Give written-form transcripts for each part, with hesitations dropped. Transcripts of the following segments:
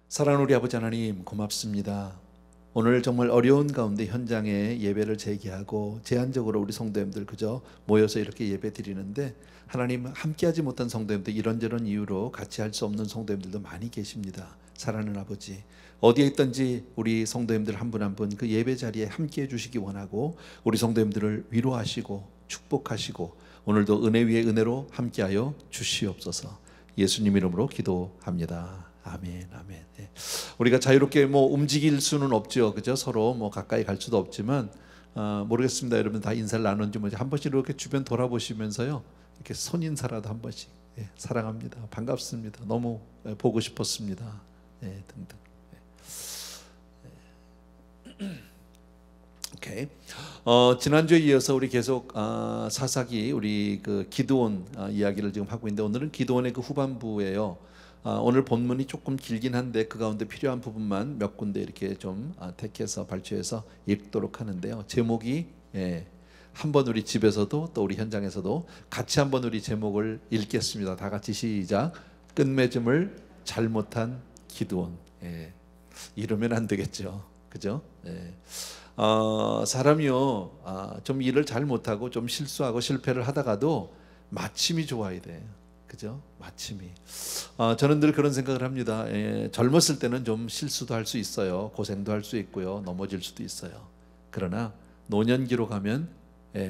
사랑하는 우리 아버지 하나님, 고맙습니다. 오늘 정말 어려운 가운데 현장에 예배를 재개하고 제한적으로 우리 성도님들 그저 모여서 이렇게 예배 드리는데, 하나님 함께하지 못한 성도님들, 이런저런 이유로 같이 할 수 없는 성도님들도 많이 계십니다. 사랑하는 아버지, 어디에 있든지 우리 성도님들 한 분 한 분 그 예배 자리에 함께해 주시기 원하고, 우리 성도님들을 위로하시고 축복하시고 오늘도 은혜 위에 은혜로 함께하여 주시옵소서. 예수님 이름으로 기도합니다. 아멘, 아멘. 예. 우리가 자유롭게 움직일 수는 없죠, 그죠? 서로 가까이 갈 수도 없지만, 모르겠습니다. 여러분 다 인사를 나눈지 한 번씩 이렇게 주변 돌아보시면서요, 이렇게 손 인사라도 한 번씩. 예, 사랑합니다. 반갑습니다. 너무 보고 싶었습니다. 예, 등등. 오케이. 지난주에 이어서 우리 계속 사사기 우리 그 기드온 이야기를 지금 하고 있는데, 오늘은 기드온의 그 후반부예요. 오늘 본문이 조금 길긴 한데 그 가운데 필요한 부분만 몇 군데 이렇게 좀 택해서 발췌해서 읽도록 하는데요. 제목이 한번 우리 집에서도 또 우리 현장에서도 같이 한번 우리 제목을 읽겠습니다. 다 같이 시작. 끝맺음을 잘못한 기드온. 이러면 안 되겠죠, 그죠? 사람이요, 좀 일을 잘 못하고 좀 실수하고 실패를 하다가도 마침이 좋아야 돼요, 그죠? 마침이. 저는 늘 그런 생각을 합니다. 젊었을 때는 좀 실수도 할 수 있어요. 고생도 할 수 있고요. 넘어질 수도 있어요. 그러나 노년기로 가면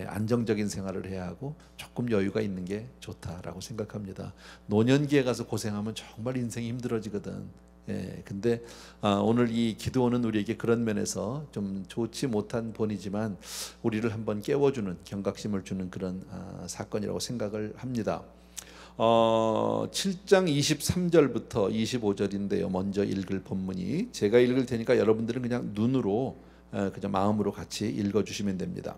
안정적인 생활을 해야 하고 조금 여유가 있는 게 좋다라고 생각합니다. 노년기에 가서 고생하면 정말 인생이 힘들어지거든. 근데 오늘 이 기드온은 우리에게 그런 면에서 좀 좋지 못한 본이지만 우리를 한번 깨워주는, 경각심을 주는 그런 사건이라고 생각을 합니다. 7장 23절부터 25절인데요. 먼저 읽을 본문이, 제가 읽을 테니까 여러분들은 그냥 눈으로, 그냥 마음으로 같이 읽어주시면 됩니다.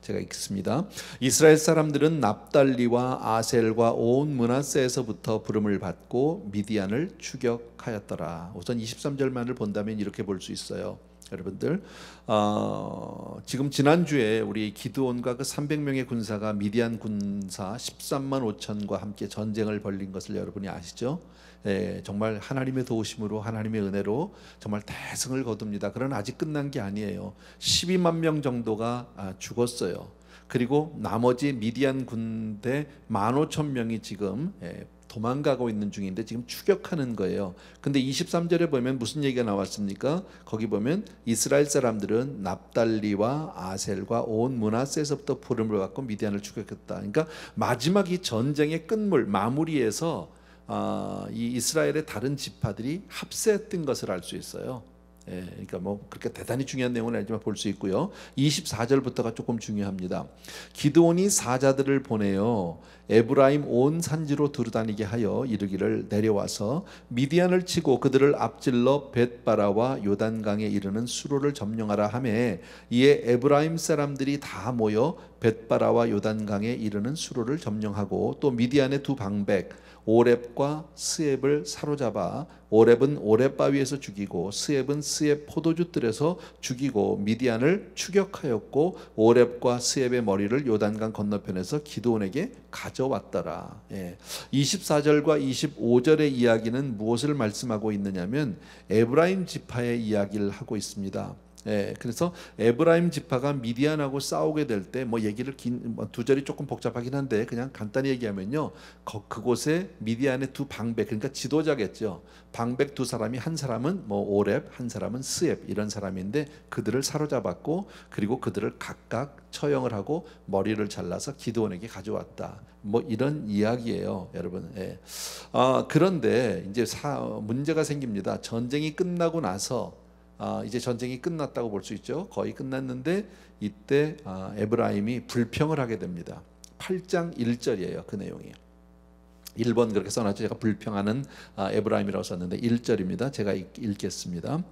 제가 읽습니다. 이스라엘 사람들은 납달리와 아셀과 온 므낫세에서부터 부름을 받고 미디안을 추격하였더라. 우선 23절만을 본다면 이렇게 볼 수 있어요. 여러분들, 지금 지난주에 우리 기드온과 그 300명의 군사가 미디안 군사 13만 5천과 함께 전쟁을 벌린 것을 여러분이 아시죠? 정말 하나님의 도우심으로, 하나님의 은혜로 정말 대승을 거둡니다. 그러나 아직 끝난 게 아니에요. 12만 명 정도가 죽었어요. 그리고 나머지 미디안 군대 15,000명이 지금 도망가고 있는 중인데 지금 추격하는 거예요. 근데 23절에 보면 무슨 얘기가 나왔습니까? 거기 보면 이스라엘 사람들은 납달리와 아셀과 온 므낫세에서부터 부름을 받고 미디안을 추격했다. 그러니까 마지막 이 전쟁의 끝물, 마무리에서 이 이스라엘의 다른 지파들이 합세했던 것을 알 수 있어요. 그러니까 그렇게 대단히 중요한 내용은 아니지만 볼 수 있고요. 24절부터가 조금 중요합니다. 기드온이 사자들을 보내어 에브라임 온 산지로 두루다니게 하여 이르기를, 내려와서 미디안을 치고 그들을 앞질러 벳바라와 요단강에 이르는 수로를 점령하라 하매, 이에 에브라임 사람들이 다 모여 벳바라와 요단강에 이르는 수로를 점령하고 또 미디안의 두 방백 오렙과 스앱을 사로잡아 오렙은 오렙 바위에서 죽이고 스앱은 스앱 포도주 뜰에서 죽이고 미디안을 추격하였고 오렙과 스앱의 머리를 요단강 건너편에서 기드온에게 가져왔더라. 24절과 25절의 이야기는 무엇을 말씀하고 있느냐면 에브라임 지파의 이야기를 하고 있습니다. 그래서 에브라임 지파가 미디안하고 싸우게 될 때 얘기를 두 절이 조금 복잡하긴 한데 그냥 간단히 얘기하면요, 그곳에 미디안의 두 방백, 그러니까 지도자겠죠. 방백 두 사람이, 한 사람은 오렙, 한 사람은 스앱, 이런 사람인데 그들을 사로잡았고 그리고 그들을 각각 처형을 하고 머리를 잘라서 기드온에게 가져왔다. 이런 이야기예요, 여러분. 그런데 이제 문제가 생깁니다. 전쟁이 끝나고 나서 이제 전쟁이 끝났다고 볼 수 있죠. 거의 끝났는데 이때 에브라임이 불평을 하게 됩니다. 8장 1절이에요, 그 내용이. 1번 그렇게 써놨죠. 제가 불평하는 에브라임이라고 썼는데 1절입니다. 제가 읽겠습니다.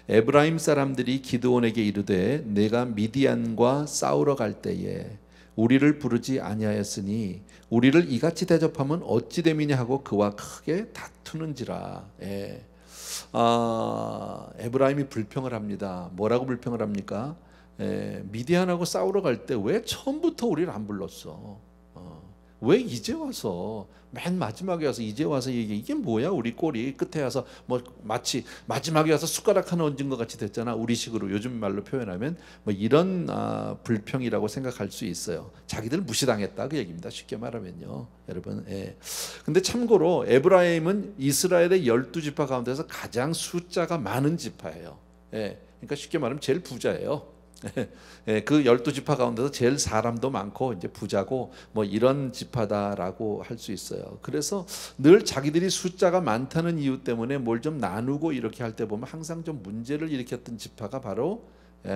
에브라임 사람들이 기드온에게 이르되, 내가 미디안과 싸우러 갈 때에 우리를 부르지 아니하였으니 우리를 이같이 대접하면 어찌 됨이냐 하고 그와 크게 다투는지라. 에브라임이 불평을 합니다. 뭐라고 불평을 합니까? 미디안하고 싸우러 갈 때 왜 처음부터 우리를 안 불렀어? 왜 이제 와서 맨 마지막에 와서 이제 와서 이게 뭐야? 우리 꼴이 끝에 와서 뭐 마치 마지막에 와서 숟가락 하나 얹은 것 같이 됐잖아. 우리식으로 요즘 말로 표현하면 뭐 이런 불평이라고 생각할 수 있어요. 자기들 무시당했다 그 얘기입니다. 쉽게 말하면요, 여러분. 예. 근데 참고로 에브라임은 이스라엘의 12지파 가운데서 가장 숫자가 많은 지파예요. 예. 그러니까 쉽게 말하면 제일 부자예요. 그 12지파 가운데서 제일 사람도 많고 이제 부자고 뭐 이런 지파다라고 할 수 있어요. 그래서 늘 자기들이 숫자가 많다는 이유 때문에 뭘 좀 나누고 이렇게 할 때 보면 항상 좀 문제를 일으켰던 지파가 바로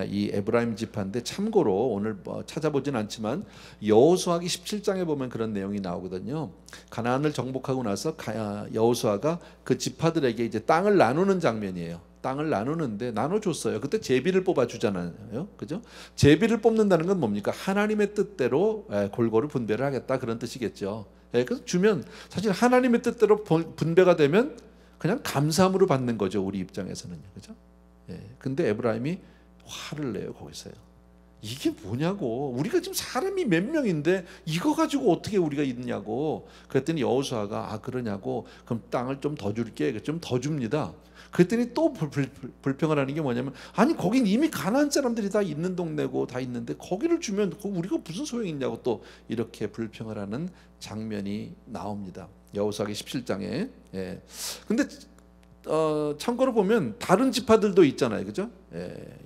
이 에브라임 지파인데, 참고로 오늘 찾아보진 않지만 여호수아기 17장에 보면 그런 내용이 나오거든요. 가나안을 정복하고 나서 여호수아가 그 지파들에게 이제 땅을 나누는 장면이에요. 땅을 나누는데 나눠줬어요. 그때 제비를 뽑아주잖아요, 그죠? 제비를 뽑는다는 건 뭡니까? 하나님의 뜻대로 골고루 분배를 하겠다, 그런 뜻이겠죠. 그래서 주면 사실 하나님의 뜻대로 분배가 되면 그냥 감사함으로 받는 거죠, 우리 입장에서는요, 그죠? 근데 에브라임이 화를 내요, 거기서요. 이게 뭐냐고, 우리가 지금 사람이 몇 명인데 이거 가지고 어떻게 우리가 있냐고. 그랬더니 여호수아가 그러냐고, 그럼 땅을 좀 더 줄게, 좀 더 줍니다. 그랬더니 또 불평을 하는 게 뭐냐면, 아니 거긴 이미 가나안 사람들이 다 있는 동네고 다 있는데 거기를 주면 우리가 무슨 소용이 있냐고 또 이렇게 불평을 하는 장면이 나옵니다. 여호수아기 17장에. 근데 참고로 보면 다른 지파들도 있잖아요, 그죠?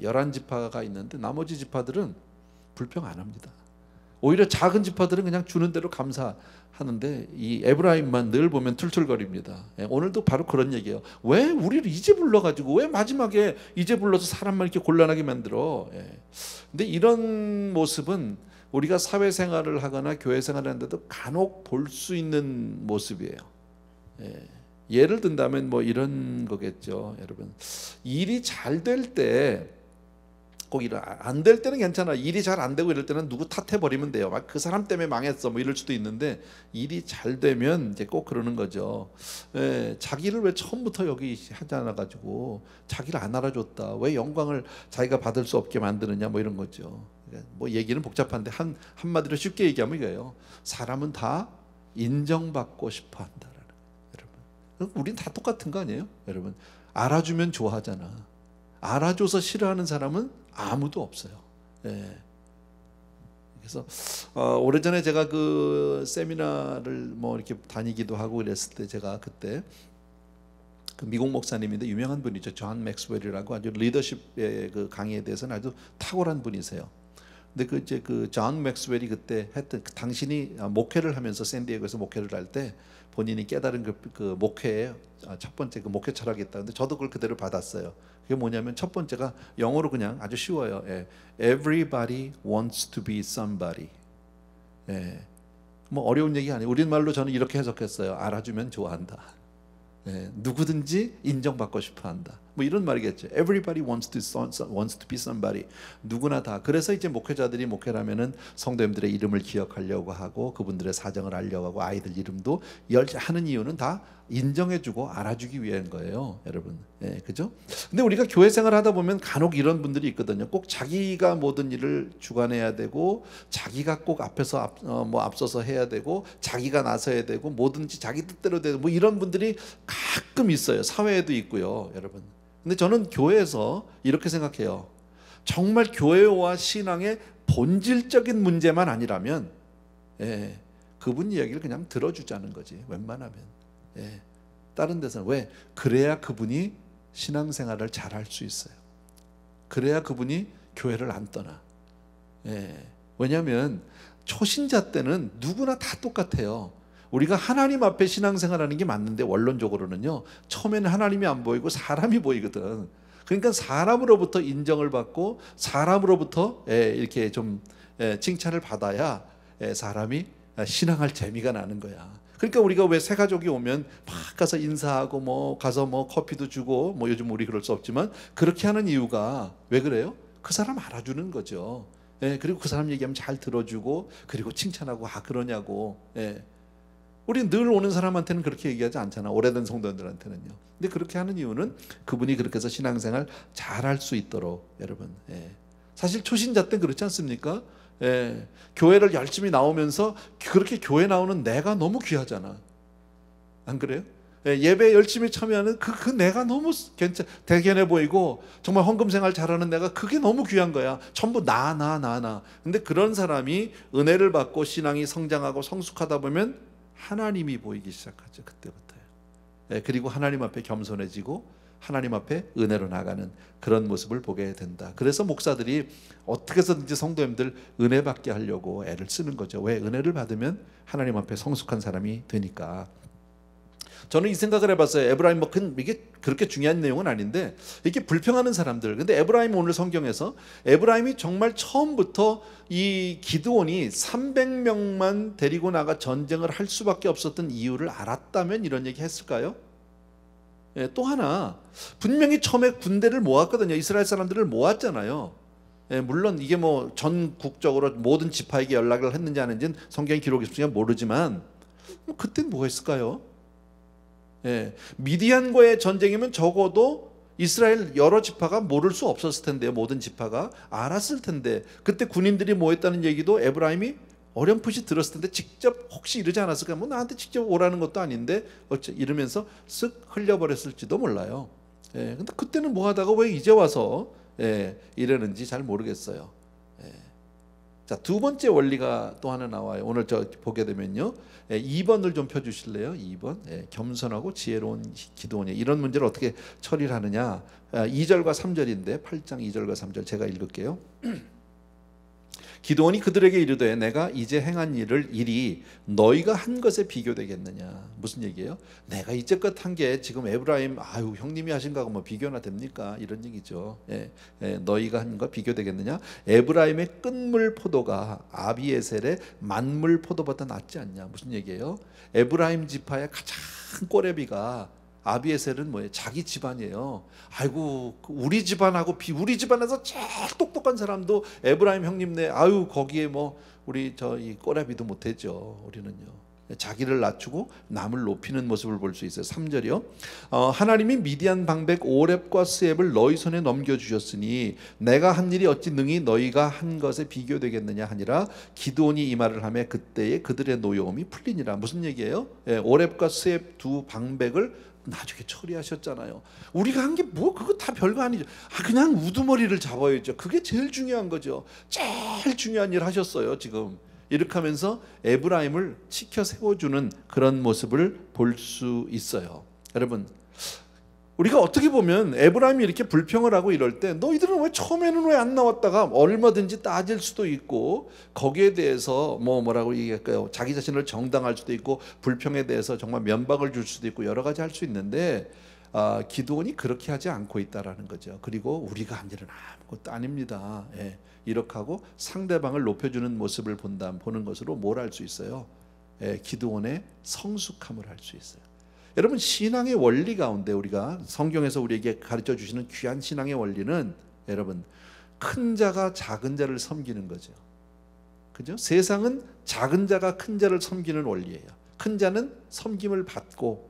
11지파가 있는데 나머지 지파들은 불평 안 합니다. 오히려 작은 지파들은 그냥 주는 대로 감사하는데 이 에브라임만 늘 보면 툴툴거립니다. 오늘도 바로 그런 얘기예요. 왜 우리를 이제 불러가지고 왜 마지막에 이제 불러서 사람만 이렇게 곤란하게 만들어? 근데 이런 모습은 우리가 사회생활을 하거나 교회생활을 하는데도 간혹 볼 수 있는 모습이에요. 예를 든다면 뭐 이런 거겠죠, 여러분. 일이 잘 될 때, 꼭 안 될 때는 괜찮아. 일이 잘 안 되고 이럴 때는 누구 탓해 버리면 돼요. 막 그 사람 때문에 망했어 뭐 이럴 수도 있는데, 일이 잘 되면 이제 꼭 그러는 거죠. 자기를 왜 처음부터 여기 하지 않아 가지고 자기를 안 알아줬다, 왜 영광을 자기가 받을 수 없게 만드느냐, 뭐 이런 거죠. 뭐 얘기는 복잡한데 한마디로 쉽게 얘기하면 이거예요. 사람은 다 인정받고 싶어 한다. 우린 다 똑같은 거 아니에요, 여러분? 알아주면 좋아하잖아. 알아줘서 싫어하는 사람은 아무도 없어요. 그래서 오래전에 제가 그 세미나를 뭐 이렇게 다니기도 하고 그랬을 때, 제가 그때 그 미국 목사님인데 유명한 분이죠, 존 맥스웰이라고, 아주 리더십의 그 강의에 대해서는 아주 탁월한 분이세요. 근데 그 존 맥스웰이 그때 했던, 당신이 목회를 하면서 샌디에고에서 목회를 할 때 본인이 깨달은 그 목회의 첫 번째 그 목회 철학이 있다. 근데 저도 그걸 그대로 받았어요. 그게 뭐냐면 첫 번째가 영어로 그냥 아주 쉬워요. Everybody wants to be somebody. 뭐 어려운 얘기 아니에요. 우리말로 저는 이렇게 해석했어요. 알아주면 좋아한다. 누구든지 인정받고 싶어한다. 뭐 이런 말이겠죠. Everybody wants to be somebody. 누구나 다. 그래서 이제 목회자들이 목회를 하면은 성도님들의 이름을 기억하려고 하고 그분들의 사정을 알려고 하고 아이들 이름도 하는 이유는 다 인정해주고 알아주기 위한 거예요, 여러분. 그죠? 근데 우리가 교회 생활 하다 보면 간혹 이런 분들이 있거든요. 꼭 자기가 모든 일을 주관해야 되고, 자기가 꼭 앞서서 해야 되고, 자기가 나서야 되고, 뭐든지 자기 뜻대로 되고, 뭐 이런 분들이 가끔 있어요. 사회에도 있고요, 여러분. 근데 저는 교회에서 이렇게 생각해요. 정말 교회와 신앙의 본질적인 문제만 아니라면 그분 이야기를 그냥 들어주자는 거지, 웬만하면. 다른 데서는 왜? 그래야 그분이 신앙생활을 잘할 수 있어요. 그래야 그분이 교회를 안 떠나. 왜냐하면 초신자 때는 누구나 다 똑같아요. 우리가 하나님 앞에 신앙생활하는 게 맞는데, 원론적으로는요, 처음에는 하나님이 안 보이고 사람이 보이거든. 그러니까 사람으로부터 인정을 받고 사람으로부터 이렇게 좀 칭찬을 받아야 사람이 신앙할 재미가 나는 거야. 그러니까 우리가 왜 새 가족이 오면 막 가서 인사하고 뭐 가서 뭐 커피도 주고, 뭐 요즘 우리 그럴 수 없지만 그렇게 하는 이유가 왜 그래요? 그 사람 알아주는 거죠. 그리고 그 사람 얘기하면 잘 들어주고, 그리고 칭찬하고 그러냐고. 우리 늘 오는 사람한테는 그렇게 얘기하지 않잖아, 오래된 성도들한테는요. 근데 그렇게 하는 이유는 그분이 그렇게 해서 신앙생활 잘할 수 있도록, 여러분. 사실 초신자 때 그렇지 않습니까? 예, 교회를 열심히 나오면서 그렇게 교회 나오는 내가 너무 귀하잖아. 안 그래요? 예, 예배에 열심히 참여하는 그 내가 너무 대견해 보이고 정말 헌금 생활 잘하는 내가 그게 너무 귀한 거야. 전부 나. 근데 그런 사람이 은혜를 받고 신앙이 성장하고 성숙하다 보면 하나님이 보이기 시작하죠. 그때부터요. 예, 그리고 하나님 앞에 겸손해지고 하나님 앞에 은혜로 나가는 그런 모습을 보게 된다. 그래서 목사들이 어떻게 해서든지 성도님들 은혜 받게 하려고 애를 쓰는 거죠. 왜? 은혜를 받으면 하나님 앞에 성숙한 사람이 되니까. 저는 이 생각을 해봤어요. 에브라임 이게 그렇게 중요한 내용은 아닌데 이렇게 불평하는 사람들. 근데 에브라임 오늘 성경에서 에브라임이 정말 처음부터 이 기드온이 300명만 데리고 나가 전쟁을 할 수밖에 없었던 이유를 알았다면 이런 얘기 했을까요? 예, 또 하나 분명히 처음에 군대를 모았거든요. 이스라엘 사람들을 모았잖아요. 예, 물론 이게 뭐 전국적으로 모든 지파에게 연락을 했는지 안 했는지는 성경에 기록이 없으니까 모르지만 그땐 뭐가 있을까요? 예, 미디안과의 전쟁이면 적어도 이스라엘 여러 지파가 모를 수 없었을 텐데요. 모든 지파가 알았을 텐데 그때 군인들이 모였다는 얘기도 에브라임이 어렴풋이 들었을 텐데 직접 혹시 이러지 않았을까? 뭐 나한테 직접 오라는 것도 아닌데 어째 이러면서 쓱 흘려버렸을지도 몰라요. 예, 근데 그때는 뭐 하다가 왜 이제 와서 이러는지 잘 모르겠어요. 자, 두 번째 원리가 또 하나 나와요. 오늘 저 보게 되면요. 2번을 좀 펴주실래요? 2번. 겸손하고 지혜로운 기드온이 이런 문제를 어떻게 처리를 하느냐. 2절과 3절인데 8장 2절과 3절 제가 읽을게요. 기드온이 그들에게 이르되 내가 이제 행한 일이 너희가 한 것에 비교되겠느냐. 무슨 얘기예요? 내가 이제껏 한 게 지금 에브라임 아유 형님이 하신 거하고 뭐 비교나 됩니까? 이런 얘기죠. 너희가 한 거 비교되겠느냐? 에브라임의 끝물 포도가 아비에셀의 만물 포도보다 낫지 않냐. 무슨 얘기예요? 에브라임 지파의 가장 꼬레비가 아비에셀은 뭐예요? 자기 집안이에요. 아이고 우리 집안하고 우리 집안에서 제일 똑똑한 사람도 에브라임 형님네 아유 거기에 뭐 우리 이 꼬라비도 못했죠. 우리는요. 자기를 낮추고 남을 높이는 모습을 볼 수 있어요. 3절이요. 하나님이 미디안 방백 오렙과 스앱을 너희 손에 넘겨주셨으니 내가 한 일이 어찌 능히 너희가 한 것에 비교되겠느냐 하니라. 기드온이 이 말을 하며 그때에 그들의 노여움이 풀리니라. 무슨 얘기예요? 오렙과 스앱 두 방백을 나중에 처리하셨잖아요. 우리가 한 게 뭐 그거 다 별거 아니죠. 그냥 우두머리를 잡아야죠. 그게 제일 중요한 거죠. 제일 중요한 일 하셨어요. 지금 이렇게 하면서 에브라임을 지켜 세워주는 그런 모습을 볼 수 있어요. 여러분 우리가 어떻게 보면 에브라임이 이렇게 불평을 하고 이럴 때 너희들은 왜 처음에는 왜 안 나왔다가 얼마든지 따질 수도 있고 거기에 대해서 뭐라고 얘기할까요? 자기 자신을 정당할 수도 있고 불평에 대해서 정말 면박을 줄 수도 있고 여러 가지 할 수 있는데 기드온이 그렇게 하지 않고 있다라는 거죠. 그리고 우리가 한 일은 아무것도 아닙니다. 이렇게 하고 상대방을 높여주는 모습을 보는 것으로 뭘 할 수 있어요? 기드온의 성숙함을 할 수 있어요. 여러분 신앙의 원리 가운데 우리가 성경에서 우리에게 가르쳐 주시는 귀한 신앙의 원리는 여러분 큰 자가 작은 자를 섬기는 거죠. 그죠? 세상은 작은 자가 큰 자를 섬기는 원리예요. 큰 자는 섬김을 받고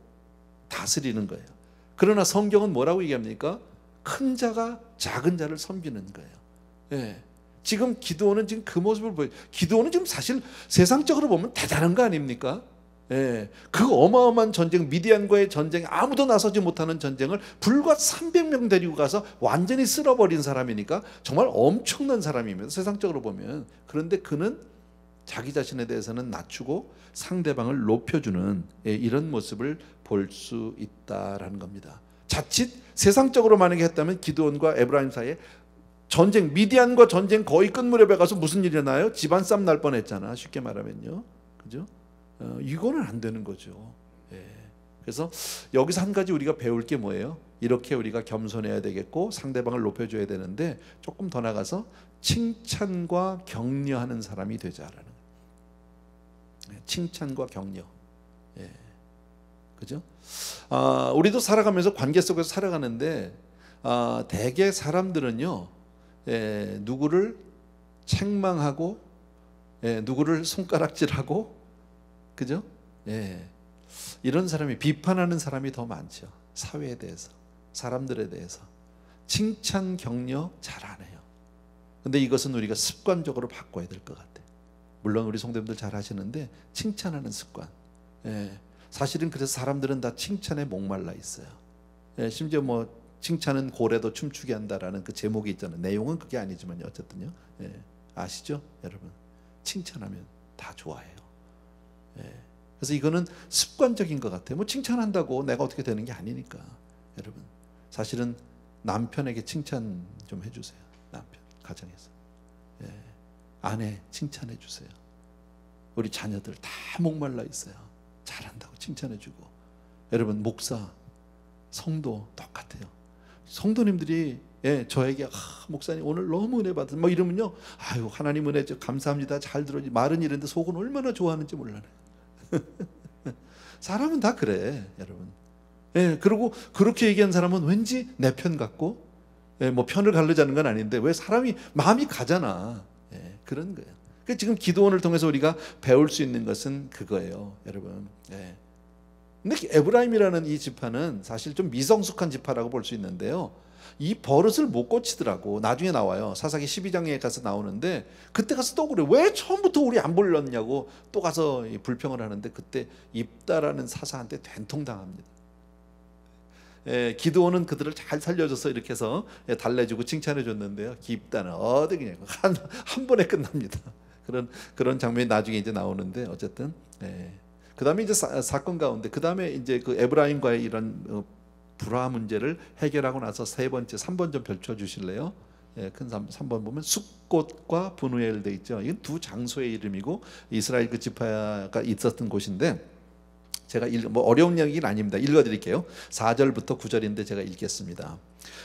다스리는 거예요. 그러나 성경은 뭐라고 얘기합니까? 큰 자가 작은 자를 섬기는 거예요. 지금 기드온은 지금 그 모습을 보여요. 기드온은 지금 사실 세상적으로 보면 대단한 거 아닙니까? 그 어마어마한 전쟁, 미디안과의 전쟁, 아무도 나서지 못하는 전쟁을 불과 300명 데리고 가서 완전히 쓸어버린 사람이니까 정말 엄청난 사람입니다. 세상적으로 보면. 그런데 그는 자기 자신에 대해서는 낮추고 상대방을 높여주는 이런 모습을 볼 수 있다라는 겁니다. 자칫 세상적으로 만약에 했다면 기드온과 에브라임 사이에 전쟁, 미디안과 전쟁 거의 끝무렵에 가서 무슨 일이 나요? 집안 싸움 날 뻔했잖아. 쉽게 말하면요. 그죠? 이거는 안 되는 거죠. 그래서 여기서 한 가지 우리가 배울 게 뭐예요? 이렇게 우리가 겸손해야 되겠고 상대방을 높여줘야 되는데 조금 더 나가서 칭찬과 격려하는 사람이 되자라는 거예요. 칭찬과 격려. 그죠? 우리도 살아가면서 관계 속에서 살아가는데 대개 사람들은요 누구를 책망하고 누구를 손가락질하고 그죠? 이런 사람이 비판하는 사람이 더 많죠. 사회에 대해서, 사람들에 대해서 칭찬 격려 잘 안 해요. 근데 이것은 우리가 습관적으로 바꿔야 될 것 같아요. 물론 우리 성도님들 잘 하시는데 칭찬하는 습관. 예. 사실은 그래서 사람들은 다 칭찬에 목말라 있어요. 예. 심지어 뭐 칭찬은 고래도 춤추게 한다라는 그 제목이 있잖아요. 내용은 그게 아니지만요. 어쨌든요. 예. 아시죠, 여러분? 칭찬하면 다 좋아해요. 예. 그래서 이거는 습관적인 것 같아요. 뭐 칭찬한다고 내가 어떻게 되는 게 아니니까. 여러분, 사실은 남편에게 칭찬 좀 해주세요. 남편 가정에서. 예. 아내 칭찬해 주세요. 우리 자녀들 다 목말라 있어요. 잘한다고 칭찬해주고. 여러분, 목사, 성도 똑같아요. 성도님들이 저에게 목사님 오늘 너무 은혜 받은 뭐 이러면요, 아유 하나님 은혜 감사합니다, 잘 들어지, 말은 이런데 속은 얼마나 좋아하는지 몰라요. 사람은 다 그래, 여러분. 그리고 그렇게 얘기한 사람은 왠지 내 편 같고, 뭐 편을 가르자는 건 아닌데 왜 사람이 마음이 가잖아. 그런 거예요. 그러니까 지금 기도원을 통해서 우리가 배울 수 있는 것은 그거예요, 여러분. 근데 에브라임이라는 이 지파는 사실 좀 미성숙한 지파라고 볼 수 있는데요, 이 버릇을 못 고치더라고. 나중에 나와요. 사사기 12장에 가서 나오는데, 그때 가서 또 그래. 왜 처음부터 우리 안 불렀냐고 또 가서 불평을 하는데, 그때 입다라는 사사한테 된통당합니다. 기드온은 그들을 잘 살려줘서 이렇게 해서 달래주고 칭찬해 줬는데요, 입다는 어디 그냥 한 번에 끝납니다. 그런 장면이 나중에 이제 나오는데, 어쨌든 그 다음에 이제 사건 가운데, 그 다음에 이제 그 에브라임과의 이런 불화 문제를 해결하고 나서 세 번째 3번 좀 펼쳐 주실래요? 큰 3번 보면 숫꽃과 분우엘 돼 있죠. 이건 두 장소의 이름이고 이스라엘 그 지파가 있었던 곳인데, 제가 뭐 어려운 이야기는 아닙니다. 읽어드릴게요. 4절부터 9절인데 제가 읽겠습니다.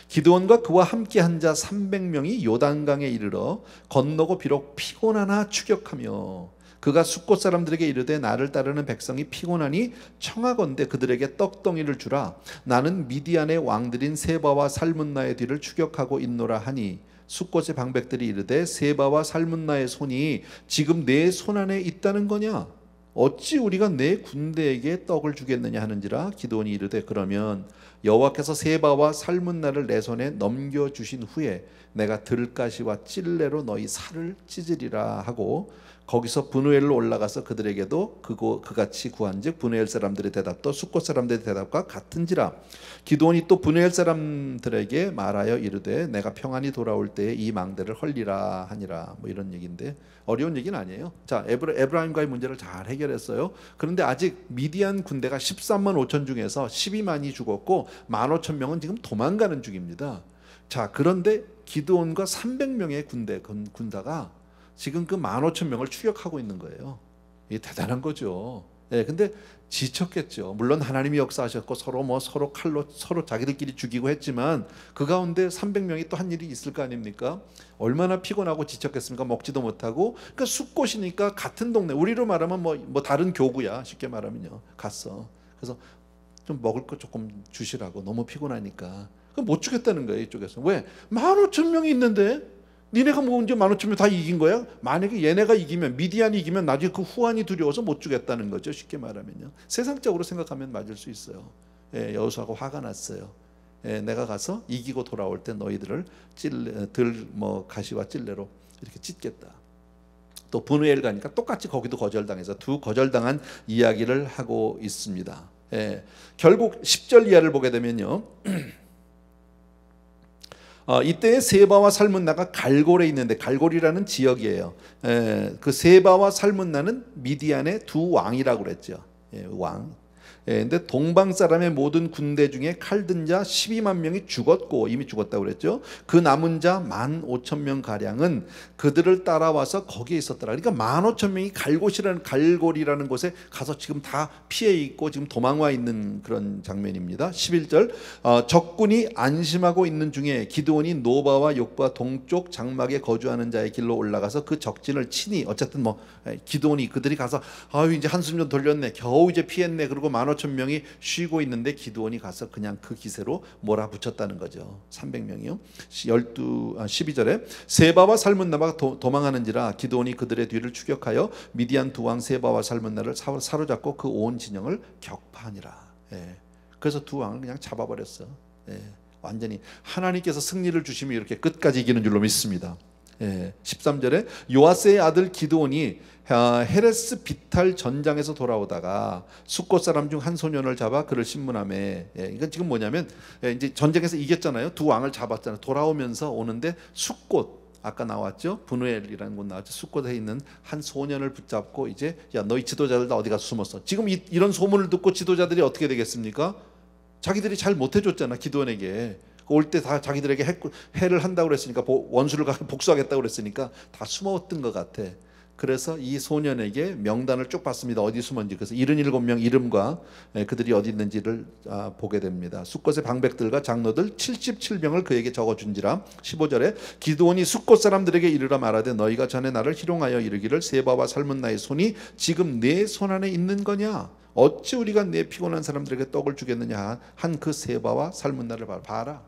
기드온과 그와 함께 한 자 300명이 요단강에 이르러 건너고 비록 피곤하나 추격하며, 그가 숫곳 사람들에게 이르되 나를 따르는 백성이 피곤하니 청하건대 그들에게 떡덩이를 주라. 나는 미디안의 왕들인 세바와 살문나의 뒤를 추격하고 있노라 하니, 숫곳의 방백들이 이르되 세바와 살문나의 손이 지금 내 손 안에 있다는 거냐? 어찌 우리가 내 군대에게 떡을 주겠느냐 하는지라. 기드온이 이르되 그러면 여호와께서 세바와 살문나를 내 손에 넘겨주신 후에 내가 들가시와 찔레로 너희 살을 찢으리라 하고, 거기서 분우엘로 올라가서 그들에게도 그같이 구한즉 분우엘 사람들의 대답도 숫곳 사람들의 대답과 같은지라. 기드온이 또 분우엘 사람들에게 말하여 이르되 내가 평안히 돌아올 때에 이 망대를 헐리라 하니라. 뭐 이런 얘기인데 어려운 얘기는 아니에요. 자, 에브라임과의 문제를 잘 해결했어요. 그런데 아직 미디안 군대가 13만 5천 중에서 12만이 죽었고 15,000명은 지금 도망가는 중입니다. 자, 그런데 기드온과 300명의 군사가 지금 그 15,000명을 추격하고 있는 거예요. 이게 대단한 거죠. 근데 지쳤겠죠. 물론 하나님이 역사하셨고 서로 칼로 서로 자기들끼리 죽이고 했지만 그 가운데 300명이 또 한 일이 있을 거 아닙니까? 얼마나 피곤하고 지쳤겠습니까? 먹지도 못하고. 그러니까 숫곳이니까 같은 동네, 우리로 말하면 뭐 다른 교구야, 쉽게 말하면요. 갔어. 그래서 좀 먹을 거 조금 주시라고, 너무 피곤하니까. 그럼 못 주겠다는 거예요, 이쪽에서. 왜? 15,000명이 있는데 니네가 뭐 언제 15,000명 다 이긴 거야? 만약에 얘네가 이기면, 미디안이 이기면 나중에 그 후환이 두려워서 못 주겠다는 거죠, 쉽게 말하면요. 세상적으로 생각하면 맞을 수 있어요. 여호수아가 화가 났어요. 내가 가서 이기고 돌아올 때 너희들을 가시와 찔레로 이렇게 찢겠다. 또 분우엘 가니까 똑같이 거기도 거절당해서 두 거절당한 이야기를 하고 있습니다. 결국 10절 이하를 보게 되면요, 이때 세바와 살문나가 갈골에 있는데, 갈골이라는 지역이에요. 그 세바와 살문나는 미디안의 두 왕이라고 그랬죠. 왕. 근데 동방 사람의 모든 군대 중에 칼든 자 12만 명이 죽었고, 이미 죽었다고 그랬죠. 그 남은 자 15,000명 가량은 그들을 따라와서 거기에 있었더라. 그러니까 15,000명이 갈골이라는 곳에 가서 지금 다 피해 있고 지금 도망와 있는 그런 장면입니다. 11절, 적군이 안심하고 있는 중에 기드온이 노바와 욕바 동쪽 장막에 거주하는 자의 길로 올라가서 그 적진을 치니, 어쨌든 기드온이 그들이 가서 이제 한숨 좀 돌렸네, 겨우 이제 피했네, 그리고 15,000명이 쉬고 있는데 기드온이 가서 그냥 그 기세로 몰아붙였다는 거죠. 300명이요. 12절에 세바와 살문나가 도망하는지라 기드온이 그들의 뒤를 추격하여 미디안 두 왕 세바와 살문나를 사로잡고 그 온 진영을 격파하니라. 그래서 두 왕을 그냥 잡아버렸어. 완전히 하나님께서 승리를 주시면 이렇게 끝까지 이기는 줄로 믿습니다. 13절에 요아스의 아들 기드온이 헤레스 비탈 전장에서 돌아오다가 숫곳 사람 중 한 소년을 잡아 그를 신문하매. 이건 지금 뭐냐면 이제 전쟁에서 이겼잖아요. 두 왕을 잡았잖아요. 돌아오면서 오는데 숫곳, 아까 나왔죠. 브누엘이라는 곳 나왔죠. 숫곳에 있는 한 소년을 붙잡고 이제 야 너희 지도자들 다 어디 가서 숨었어. 지금 이런 소문을 듣고 지도자들이 어떻게 되겠습니까? 자기들이 잘 못해줬잖아. 기드온에게 올 때 다 자기들에게 해를 한다고 그랬으니까 원수를 복수하겠다고 그랬으니까 다 숨었던 것 같아. 그래서 이 소년에게 명단을 쭉 봤습니다. 어디 숨었는지. 그래서 77명 이름과 그들이 어디 있는지를 보게 됩니다. 숫곳의 방백들과 장로들 77명을 그에게 적어준지라. 15절에 기드온이 숫곳 사람들에게 이르라 말하되 너희가 전에 나를 희롱하여 이르기를 세바와 살문나의 손이 지금 내 손 안에 있는 거냐? 어찌 우리가 내 피곤한 사람들에게 떡을 주겠느냐 한 그 세바와 살문나를 봐라.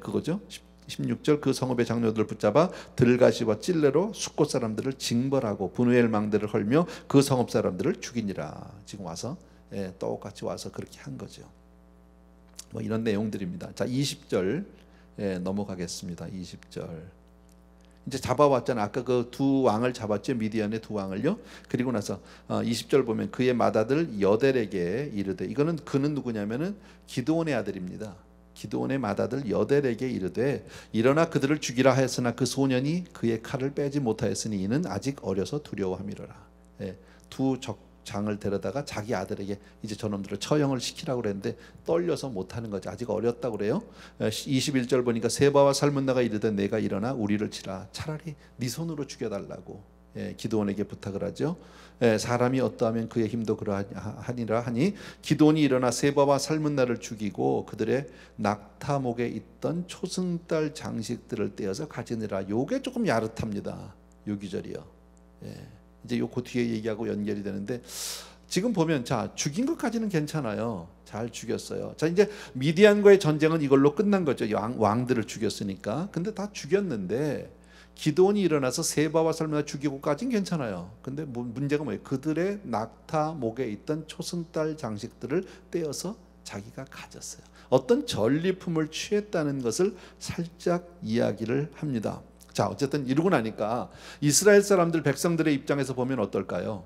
그거죠. 16절 그 성읍의 장로들을 붙잡아 들가시와 찔레로 숫곳 사람들을 징벌하고 분우엘 망대를 헐며 그 성읍 사람들을 죽이니라. 지금 와서 똑같이 와서 그렇게 한 거죠. 뭐 이런 내용들입니다. 자 20절 넘어가겠습니다. 20절 이제 잡아왔잖아. 아까 그 두 왕을 잡았죠. 미디안의 두 왕을요. 그리고 나서 20절 보면 그의 맏아들 여델에게 이르되, 이거는 그는 누구냐면은 기드온의 아들입니다. 기드온의 맏아들 여델에게 이르되 일어나 그들을 죽이라 하였으나 그 소년이 그의 칼을 빼지 못하였으니 이는 아직 어려서 두려워함이로라. 두 적장을 데려다가 자기 아들에게 이제 저놈들을 처형을 시키라고 그랬는데 떨려서 못하는 거지. 아직 어렸다고 그래요. 21절 보니까 세바와 살문나가 이르되 내가 일어나 우리를 치라. 차라리 네 손으로 죽여달라고 기드온에게 부탁을 하죠. 사람이 어떠하면 그의 힘도 그러하니라 하니 기드온이 일어나 세바와 살문나를 죽이고 그들의 낙타목에 있던 초승달 장식들을 떼어서 가지니라. 요게 조금 야릇합니다. 요 구절이요. 이제 요그 뒤에 얘기하고 연결이 되는데 지금 보면 자 죽인 것까지는 괜찮아요. 잘 죽였어요. 자 이제 미디안과의 전쟁은 이걸로 끝난 거죠. 왕들을 죽였으니까. 근데 다 죽였는데 기드온이 일어나서 세바와 살문나 죽이고까지는 괜찮아요. 근데 문제가 뭐예요? 그들의 낙타 목에 있던 초승달 장식들을 떼어서 자기가 가졌어요. 어떤 전리품을 취했다는 것을 살짝 이야기를 합니다. 자 어쨌든 이러고 나니까 이스라엘 사람들 백성들의 입장에서 보면 어떨까요?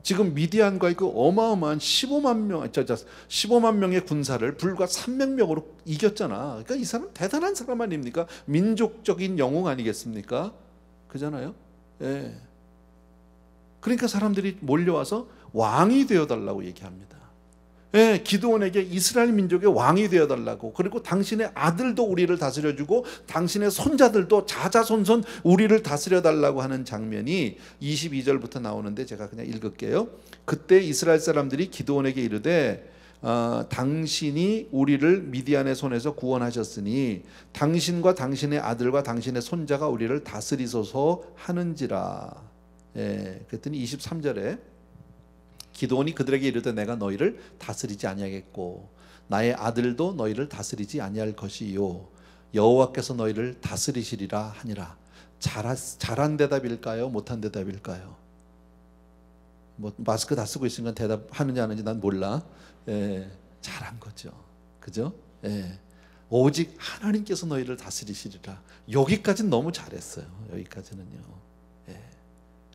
지금 미디안과의 그 어마어마한 15만 명의 군사를 불과 300명으로 이겼잖아. 그러니까 이 사람 대단한 사람 아닙니까? 민족적인 영웅 아니겠습니까? 그잖아요. 그러니까 사람들이 몰려와서 왕이 되어달라고 얘기합니다. 기드온에게 이스라엘 민족의 왕이 되어달라고, 그리고 당신의 아들도 우리를 다스려주고 당신의 손자들도 자자손손 우리를 다스려달라고 하는 장면이 22절부터 나오는데 제가 그냥 읽을게요. 그때 이스라엘 사람들이 기드온에게 이르되 당신이 우리를 미디안의 손에서 구원하셨으니 당신과 당신의 아들과 당신의 손자가 우리를 다스리소서 하는지라. 그랬더니 23절에 기드온이 그들에게 이르되 내가 너희를 다스리지 아니하겠고 나의 아들도 너희를 다스리지 아니할 것이요 여호와께서 너희를 다스리시리라 하니라. 잘한 대답일까요? 못한 대답일까요? 뭐 마스크 다 쓰고 있으니까 대답하는지 안 하는지 난 몰라. 잘한 거죠. 그죠? 오직 하나님께서 너희를 다스리시리라. 여기까지는 너무 잘했어요. 여기까지는요.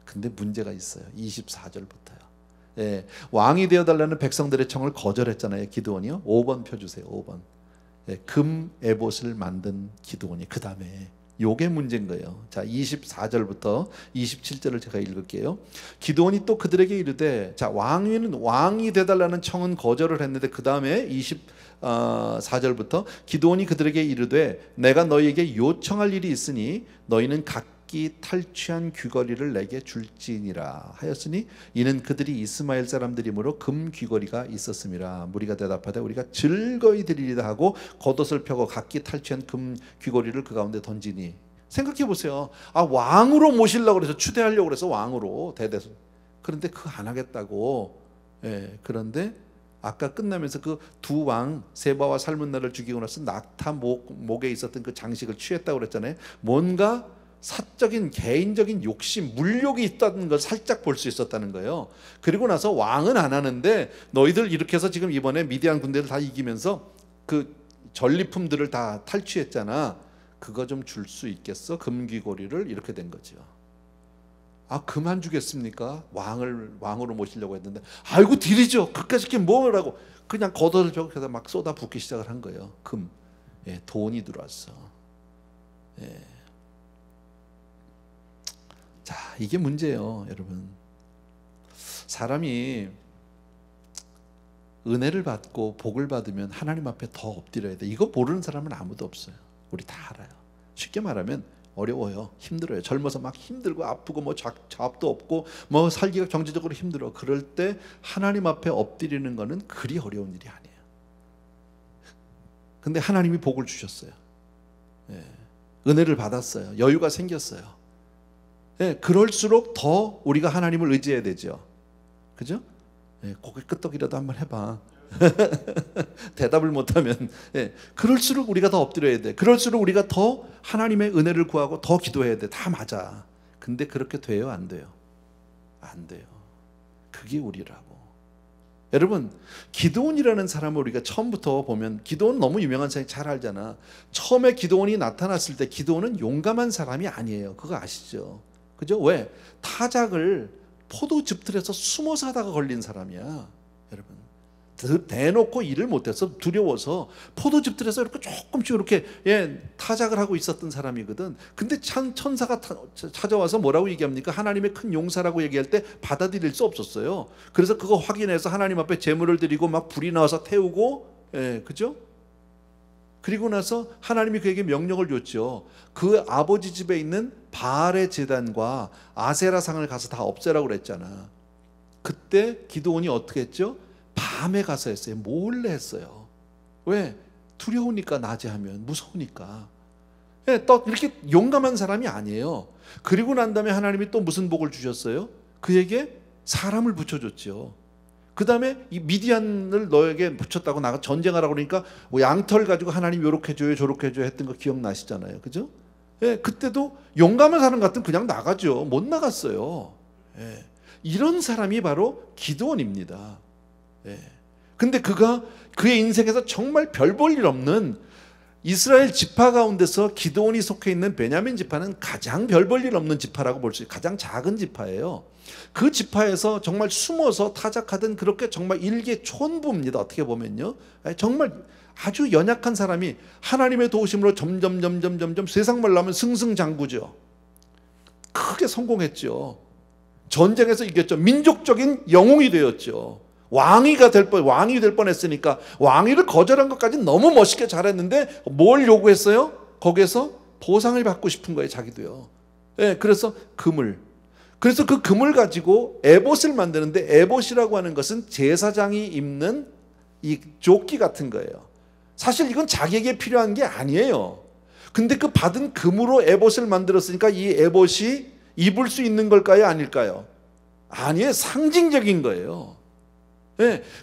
근데 문제가 있어요. 24절부터요. 왕이 되어달라는 백성들의 청을 거절했잖아요. 기드온이요. 5번 펴주세요. 5번. 금 에봇을 만든 기드온이 그 다음에 요게 문제인 거예요. 자 24절부터 27절을 제가 읽을게요. 기드온이 또 그들에게 이르되, 자 왕이 되달라는 청은 거절을 했는데 그 다음에 24절부터 기드온이 그들에게 이르되 내가 너희에게 요청할 일이 있으니 너희는 각기 탈취한 귀걸이를 내게 줄지니라 하였으니 이는 그들이 이스마엘 사람들이므로 금 귀걸이가 있었음이라. 무리가 대답하되 우리가 즐거이 드리리다 하고 겉옷을 펴고 각기 탈취한 금 귀걸이를 그 가운데 던지니. 생각해 보세요. 왕으로 모시려고 그래서 추대하려고 그래서 왕으로 대대서. 그런데 그거 안 하겠다고. 그런데 아까 끝나면서 그 두 왕 세바와 살문나를 죽이고 나서 낙타 목에 있었던 그 장식을 취했다고 그랬잖아요. 뭔가 사적인 개인적인 욕심, 물욕이 있다는 걸 살짝 볼 수 있었다는 거예요. 그리고 나서 왕은 안 하는데 너희들 이렇게 해서 지금 이번에 미디안 군대를 다 이기면서 그 전리품들을 다 탈취했잖아. 그거 좀 줄 수 있겠어? 금귀고리를. 이렇게 된 거죠. 아, 그만 주겠습니까? 왕으로 모시려고 했는데, 아이고 딜이죠. 그까짓 게 뭐라고. 그냥 겉옷을 저기다 막 쏟아 붓기 시작을 한 거예요. 예, 돈이 들어왔어. 예. 자, 이게 문제예요, 여러분. 사람이 은혜를 받고 복을 받으면 하나님 앞에 더 엎드려야 돼. 이거 모르는 사람은 아무도 없어요. 우리 다 알아요. 쉽게 말하면 어려워요. 힘들어요. 젊어서 막 힘들고 아프고 뭐 잡도 없고 뭐 살기가 경제적으로 힘들어. 그럴 때 하나님 앞에 엎드리는 거는 그리 어려운 일이 아니에요. 근데 하나님이 복을 주셨어요. 예. 은혜를 받았어요. 여유가 생겼어요. 예. 그럴수록 더 우리가 하나님을 의지해야 되죠. 그죠? 예. 고개 끄덕이라도 한번 해봐. 대답을 못하면. 예. 그럴수록 우리가 더 엎드려야 돼. 그럴수록 우리가 더 하나님의 은혜를 구하고 더 기도해야 돼. 다 맞아. 근데 그렇게 돼요? 안 돼요? 안 돼요. 그게 우리라고. 여러분, 기드온이라는 사람을 우리가 처음부터 보면, 기드온 너무 유명한 사람이 잘 알잖아. 처음에 기드온이 나타났을 때 기드온은 용감한 사람이 아니에요. 그거 아시죠? 그죠? 왜? 타작을 포도즙틀에서 숨어서 하다가 걸린 사람이야. 여러분, 대놓고 일을 못해서 두려워서 포도즙들에서 이렇게 조금씩 이렇게 타작을 하고 있었던 사람이거든. 근데 천사가 찾아와서 뭐라고 얘기합니까? 하나님의 큰 용사라고 얘기할 때 받아들일 수 없었어요. 그래서 그거 확인해서 하나님 앞에 제물을 드리고 막 불이 나와서 태우고, 그죠? 그리고 나서 하나님이 그에게 명령을 줬죠. 그 아버지 집에 있는 바알의 제단과 아세라상을 가서 다 없애라고 그랬잖아. 그때 기드온이 어떻게 했죠? 밤에 가서 했어요. 몰래 했어요. 왜? 두려우니까, 낮에 하면 무서우니까. 또 이렇게 용감한 사람이 아니에요. 그리고 난 다음에 하나님이 또 무슨 복을 주셨어요? 그에게 사람을 붙여줬죠. 그 다음에 이 미디안을 너에게 붙였다고 나가 전쟁하라고 그러니까 뭐 양털 가지고 하나님 요렇게 해줘요 저렇게 해줘요 했던 거 기억나시잖아요. 그죠? 그때도 용감한 사람 같으면 그냥 나가죠. 못 나갔어요. 이런 사람이 바로 기드온입니다. 근데 그가 그의 인생에서 정말 별 볼 일 없는 이스라엘 지파 가운데서 기드온이 속해 있는 베냐민 지파는 가장 별 볼 일 없는 지파라고 볼 수 있어요. 가장 작은 지파예요. 그 지파에서 정말 숨어서 타작하던 그렇게 정말 일개 촌부입니다. 어떻게 보면요. 정말 아주 연약한 사람이 하나님의 도우심으로 점점 세상 말로 하면 승승장구죠. 크게 성공했죠. 전쟁에서 이겼죠. 민족적인 영웅이 되었죠. 왕이 될 뻔했으니까 왕위를 거절한 것까지 너무 멋있게 잘했는데 뭘 요구했어요? 거기에서 보상을 받고 싶은 거예요, 자기도요. 그래서 그래서 그 금을 가지고 에봇을 만드는데, 에봇이라고 하는 것은 제사장이 입는 이 조끼 같은 거예요. 사실 이건 자기에게 필요한 게 아니에요. 근데 그 받은 금으로 에봇을 만들었으니까 이 에봇이 입을 수 있는 걸까요, 아닐까요? 아니에요. 상징적인 거예요.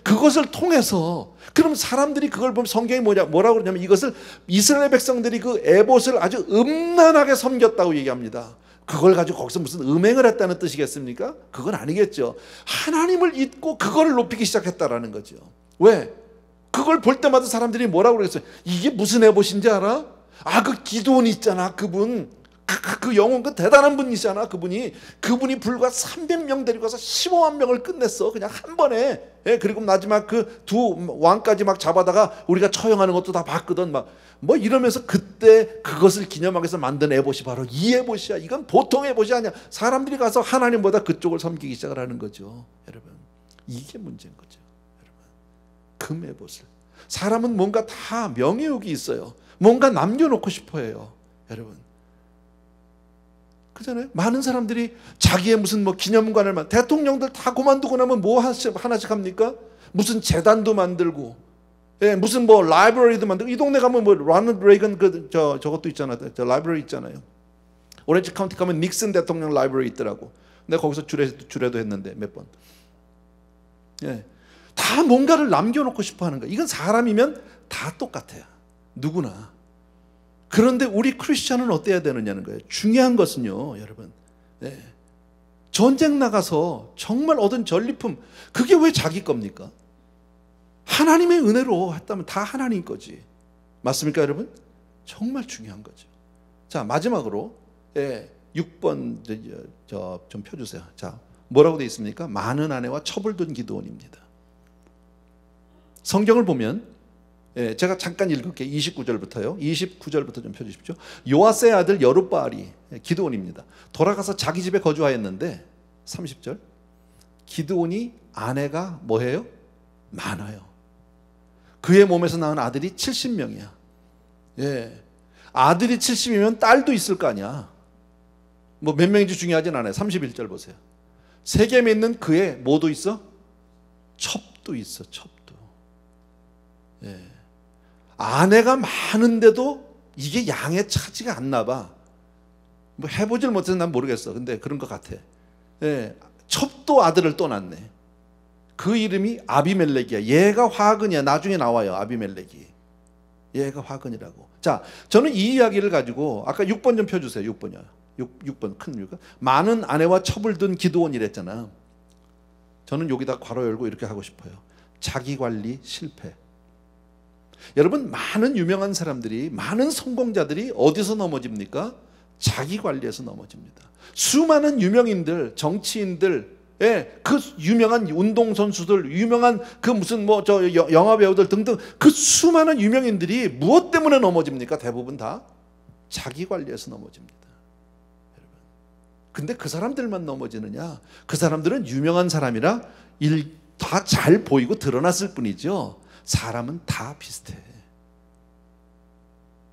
그것을 통해서, 그럼 사람들이 그걸 보면 성경이 뭐라고 그러냐면, 이것을 이스라엘 백성들이 그 에봇을 아주 음란하게 섬겼다고 얘기합니다. 그걸 가지고 거기서 무슨 음행을 했다는 뜻이겠습니까? 그건 아니겠죠. 하나님을 잊고 그거를 높이기 시작했다라는 거죠. 왜? 그걸 볼 때마다 사람들이 뭐라고 그랬어요? 이게 무슨 에봇인지 알아? 그 기드온이 있잖아, 그분. 그 영혼, 그 대단한 분이잖아, 그분이 불과 300명 데리고 가서 15만 명을 끝냈어, 그냥 한 번에. 그리고 마지막 그 두 왕까지 막 잡아다가 우리가 처형하는 것도 다 봤거든. 뭐 이러면서 그때 그것을 기념하기 위해서 만든 에봇이 바로 이 에봇이야. 이건 보통 에봇이 아니야. 사람들이 가서 하나님보다 그쪽을 섬기기 시작을 하는 거죠. 여러분, 이게 문제인 거죠. 여러분, 금 에봇을. 사람은 뭔가 다 명예욕이 있어요. 뭔가 남겨놓고 싶어해요. 여러분, 그잖아요. 많은 사람들이 자기의 무슨 기념관을 대통령들 다 그만두고 나면 뭐 하나씩 합니까? 무슨 재단도 만들고, 무슨 라이브러리도 만들고. 이 동네 가면 로널드 레이건 저것도 있잖아요. 저 라이브러리 있잖아요. 오렌지 카운티 가면 닉슨 대통령 라이브러리 있더라고. 내가 거기서 주례도 했는데 몇 번. 다 뭔가를 남겨놓고 싶어하는 거야. 이건 사람이면 다 똑같아요. 누구나. 그런데 우리 크리스찬은 어때야 되느냐는 거예요. 중요한 것은요, 여러분, 전쟁 나가서 정말 얻은 전리품, 그게 왜 자기 겁니까? 하나님의 은혜로 했다면 다 하나님 거지. 맞습니까, 여러분? 정말 중요한 거죠. 자, 마지막으로 6번 좀 펴주세요. 자, 뭐라고 되어 있습니까? 많은 아내와 첩을 둔 기드온입니다. 성경을 보면 제가 잠깐 읽을게요. 29절부터요. 29절부터 좀 펴주십시오. 요아스의 아들 여룹바알이 기드온입니다. 돌아가서 자기 집에 거주하였는데 30절 기드온이 아내가 뭐해요? 많아요. 그의 몸에서 낳은 아들이 70명이야. 아들이 70이면 딸도 있을 거 아니야. 뭐 몇 명인지 중요하진 않아요. 31절 보세요. 세겜에 있는 그의 뭐도 있어? 첩도 있어. 첩도. 아내가 많은데도 이게 양에 차지가 않나 봐. 뭐 해보질 못해서 난 모르겠어. 근데 그런 것 같아. 첩도 아들을 또 낳네. 그 이름이 아비멜렉이야. 얘가 화근이야. 나중에 나와요. 아비멜렉이. 얘가 화근이라고. 자, 저는 이 이야기를 가지고 아까 6번 좀 펴주세요. 6번이요. 6번 큰 이유가 많은 아내와 첩을 둔 기드온이랬잖아. 저는 여기다 괄호 열고 이렇게 하고 싶어요. 자기관리 실패. 여러분, 많은 유명한 사람들이, 많은 성공자들이 어디서 넘어집니까? 자기관리에서 넘어집니다. 수많은 유명인들, 정치인들, 그 유명한 운동선수들, 유명한 그 무슨 영화배우들 등등 그 수많은 유명인들이 무엇 때문에 넘어집니까? 대부분 다 자기관리에서 넘어집니다. 근데 그 사람들만 넘어지느냐? 그 사람들은 유명한 사람이라 다 잘 보이고 드러났을 뿐이죠. 사람은 다 비슷해.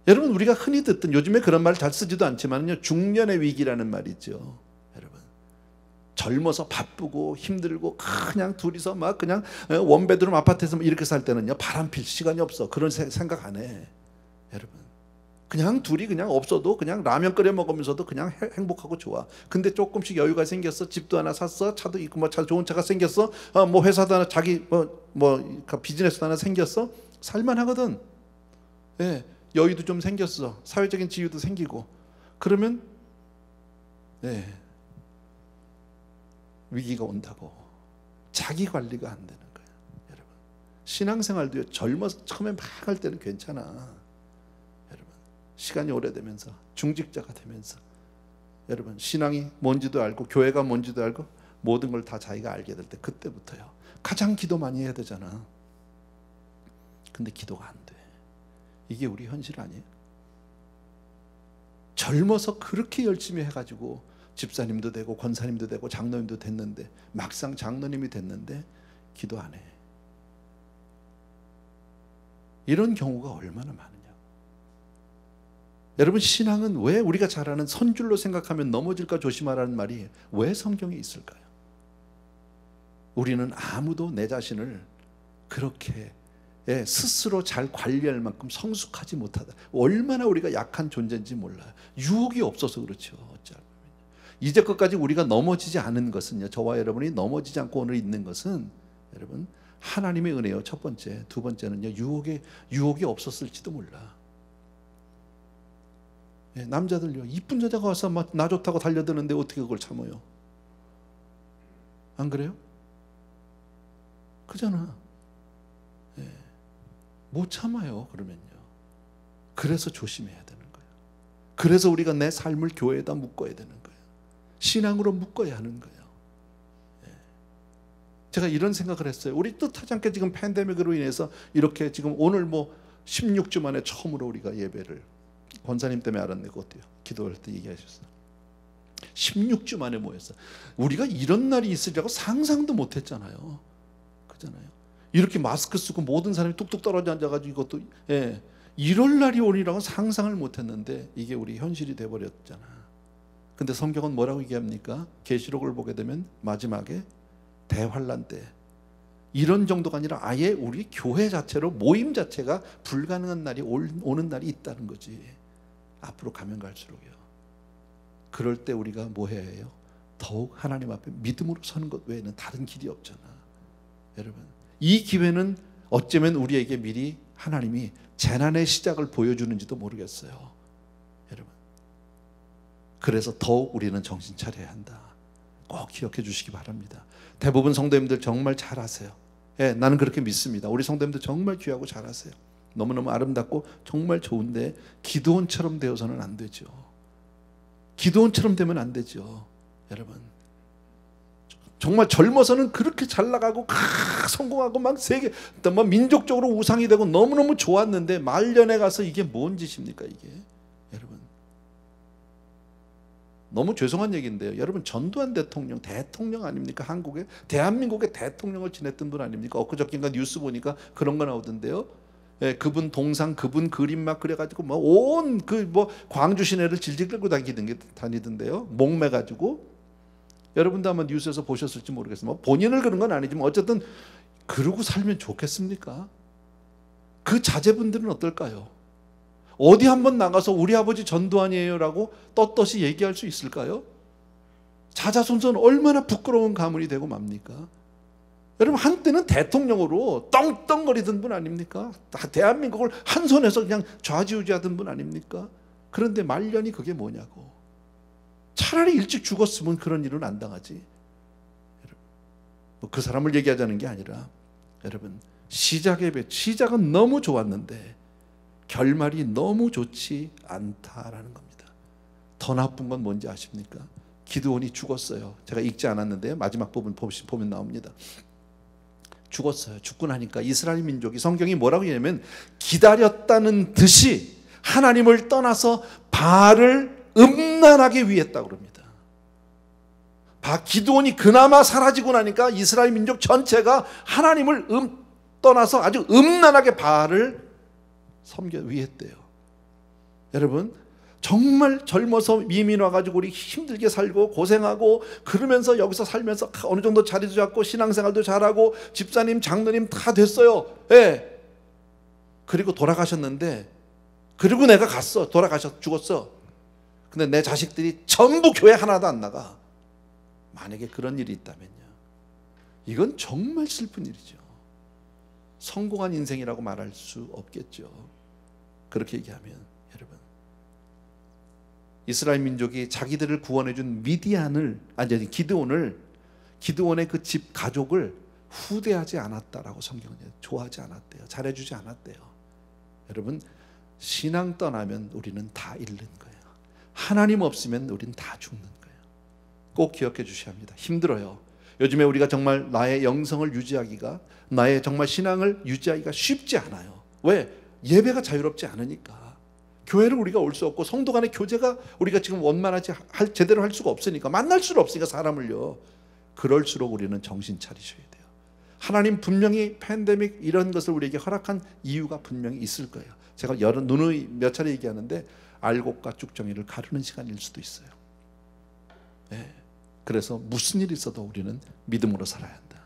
여러분, 우리가 흔히 듣던, 요즘에 그런 말 잘 쓰지도 않지만요, 중년의 위기라는 말이 있죠. 여러분, 젊어서 바쁘고 힘들고 그냥 둘이서 막 그냥 원베드룸 아파트에서 이렇게 살 때는요, 바람 필 시간이 없어. 그런 생각 안 해. 여러분, 그냥 둘이 그냥 없어도 그냥 라면 끓여 먹으면서도 그냥 행복하고 좋아. 근데 조금씩 여유가 생겼어. 집도 하나 샀어. 차도 있고 뭐 좋은 차가 생겼어. 뭐 회사도 하나, 자기 비즈니스도 하나 생겼어. 살만하거든. 여유도 좀 생겼어. 사회적인 지위도 생기고. 그러면 위기가 온다고. 자기 관리가 안 되는 거예요. 여러분, 신앙생활도요, 젊어서 처음에 막 할 때는 괜찮아. 시간이 오래되면서 중직자가 되면서 여러분, 신앙이 뭔지도 알고 교회가 뭔지도 알고 모든 걸 다 자기가 알게 될 때, 그때부터요 가장 기도 많이 해야 되잖아. 근데 기도가 안 돼. 이게 우리 현실 아니에요? 젊어서 그렇게 열심히 해가지고 집사님도 되고 권사님도 되고 장로님도 됐는데, 막상 장로님이 됐는데 기도 안 해. 이런 경우가 얼마나 많으냐. 여러분, 신앙은 왜 우리가 잘 아는 선줄로 생각하면 넘어질까 조심하라는 말이 왜 성경에 있을까요? 우리는 아무도 내 자신을 그렇게 스스로 잘 관리할 만큼 성숙하지 못하다. 얼마나 우리가 약한 존재인지 몰라요. 유혹이 없어서 그렇죠. 이제껏까지 우리가 넘어지지 않은 것은요, 저와 여러분이 넘어지지 않고 오늘 있는 것은 여러분, 하나님의 은혜요. 첫 번째. 두 번째는요, 유혹이 없었을지도 몰라. 남자들요, 이쁜 여자가 와서 막 나 좋다고 달려드는데 어떻게 그걸 참아요? 안 그래요? 그잖아. 못 참아요. 그러면요. 그래서 조심해야 되는 거예요. 그래서 우리가 내 삶을 교회에다 묶어야 되는 거예요. 신앙으로 묶어야 하는 거예요. 제가 이런 생각을 했어요. 우리 뜻하지 않게 지금 팬데믹으로 인해서 이렇게 지금 오늘 16주 만에 처음으로 우리가 예배를, 권사님 때문에 알았네. 그것도요. 기도할 때 얘기하셨어요. 16주 만에 모였어. 우리가 이런 날이 있으리라고 상상도 못했잖아요. 그잖아요. 이렇게 마스크 쓰고 모든 사람이 뚝뚝 떨어져 앉아가지고 이것도 이럴 날이 오리라고 상상을 못했는데 이게 우리 현실이 돼버렸잖아. 근데 성경은 뭐라고 얘기합니까? 계시록을 보게 되면 마지막에 대환란 때 이런 정도가 아니라 아예 우리 교회 자체로 모임 자체가 불가능한 날이 오는 날이 있다는 거지. 앞으로 가면 갈수록요. 그럴 때 우리가 뭐 해야 해요? 더욱 하나님 앞에 믿음으로 서는 것 외에는 다른 길이 없잖아. 여러분, 이 기회는 어쩌면 우리에게 미리 하나님이 재난의 시작을 보여주는지도 모르겠어요. 여러분, 그래서 더욱 우리는 정신 차려야 한다. 꼭 기억해 주시기 바랍니다. 대부분 성도님들 정말 잘하세요. 나는 그렇게 믿습니다. 우리 성도님들 정말 귀하고 잘하세요. 너무너무 아름답고 정말 좋은데 기드온처럼 되어서는 안 되죠. 기드온처럼 되면 안 되죠. 여러분, 정말 젊어서는 그렇게 잘 나가고 성공하고 막 세계 막 민족적으로 우상이 되고 너무너무 좋았는데 말년에 가서 이게 뭔 짓입니까 이게. 여러분, 너무 죄송한 얘기인데요. 여러분, 전두환 대통령 아닙니까? 한국의 대한민국의 대통령을 지냈던 분 아닙니까? 엊그저께인가 뉴스 보니까 그런 거 나오던데요. 예, 그분 동상, 그분 그림 막 그려가지고 뭐 온 그 뭐 광주 시내를 질질 끌고 다니던데요. 목매가지고. 여러분도 아마 뉴스에서 보셨을지 모르겠어요. 뭐 본인을 그런 건 아니지만 어쨌든 그러고 살면 좋겠습니까? 그 자제분들은 어떨까요? 어디 한번 나가서 우리 아버지 전두환이에요라고 떳떳이 얘기할 수 있을까요? 자자손손 얼마나 부끄러운 가문이 되고 맙니까? 여러분, 한때는 대통령으로 떵떵거리던 분 아닙니까? 대한민국을 한 손에서 그냥 좌지우지하던 분 아닙니까? 그런데 말년이 그게 뭐냐고. 차라리 일찍 죽었으면 그런 일은 안 당하지. 그 사람을 얘기하자는 게 아니라, 여러분, 시작은 너무 좋았는데 결말이 너무 좋지 않다라는 겁니다. 더 나쁜 건 뭔지 아십니까? 기드온이 죽었어요. 제가 읽지 않았는데 마지막 부분 보면 나옵니다. 죽었어요. 죽고 나니까 이스라엘 민족이, 성경이 뭐라고 얘기하면 기다렸다는 듯이 하나님을 떠나서 바알을 음란하게 위했다고 그럽니다. 기드온이 그나마 사라지고 나니까 이스라엘 민족 전체가 하나님을 떠나서 아주 음란하게 바알을 위했대요. 여러분, 정말 젊어서 이민 와가지고 우리 힘들게 살고 고생하고 그러면서 여기서 살면서 어느 정도 자리도 잡고 신앙생활도 잘하고 집사님, 장로님 다 됐어요. 예. 그리고 돌아가셨는데, 그리고 내가 죽었어. 근데 내 자식들이 전부 교회 하나도 안 나가. 만약에 그런 일이 있다면요, 이건 정말 슬픈 일이죠. 성공한 인생이라고 말할 수 없겠죠. 그렇게 얘기하면, 여러분, 이스라엘 민족이 자기들을 구원해준 기드온의 그 집 가족을 후대하지 않았다라고 성경은 좋아하지 않았대요. 잘해주지 않았대요. 여러분, 신앙 떠나면 우리는 다 잃는 거예요. 하나님 없으면 우린 다 죽는 거예요. 꼭 기억해 주셔야 합니다. 힘들어요. 요즘에 우리가 정말 나의 영성을 유지하기가, 나의 정말 신앙을 유지하기가 쉽지 않아요. 왜? 예배가 자유롭지 않으니까. 교회를 우리가 올 수 없고 성도 간의 교제가 우리가 지금 원만하지 제대로 할 수가 없으니까, 만날 수가 없으니까 사람을요. 그럴수록 우리는 정신 차리셔야 돼요. 하나님 분명히 팬데믹 이런 것을 우리에게 허락한 이유가 분명히 있을 거예요. 제가 누누이 몇 차례 얘기하는데 알곡과 쭉정이를 가르는 시간일 수도 있어요. 네. 그래서 무슨 일이 있어도 우리는 믿음으로 살아야 한다.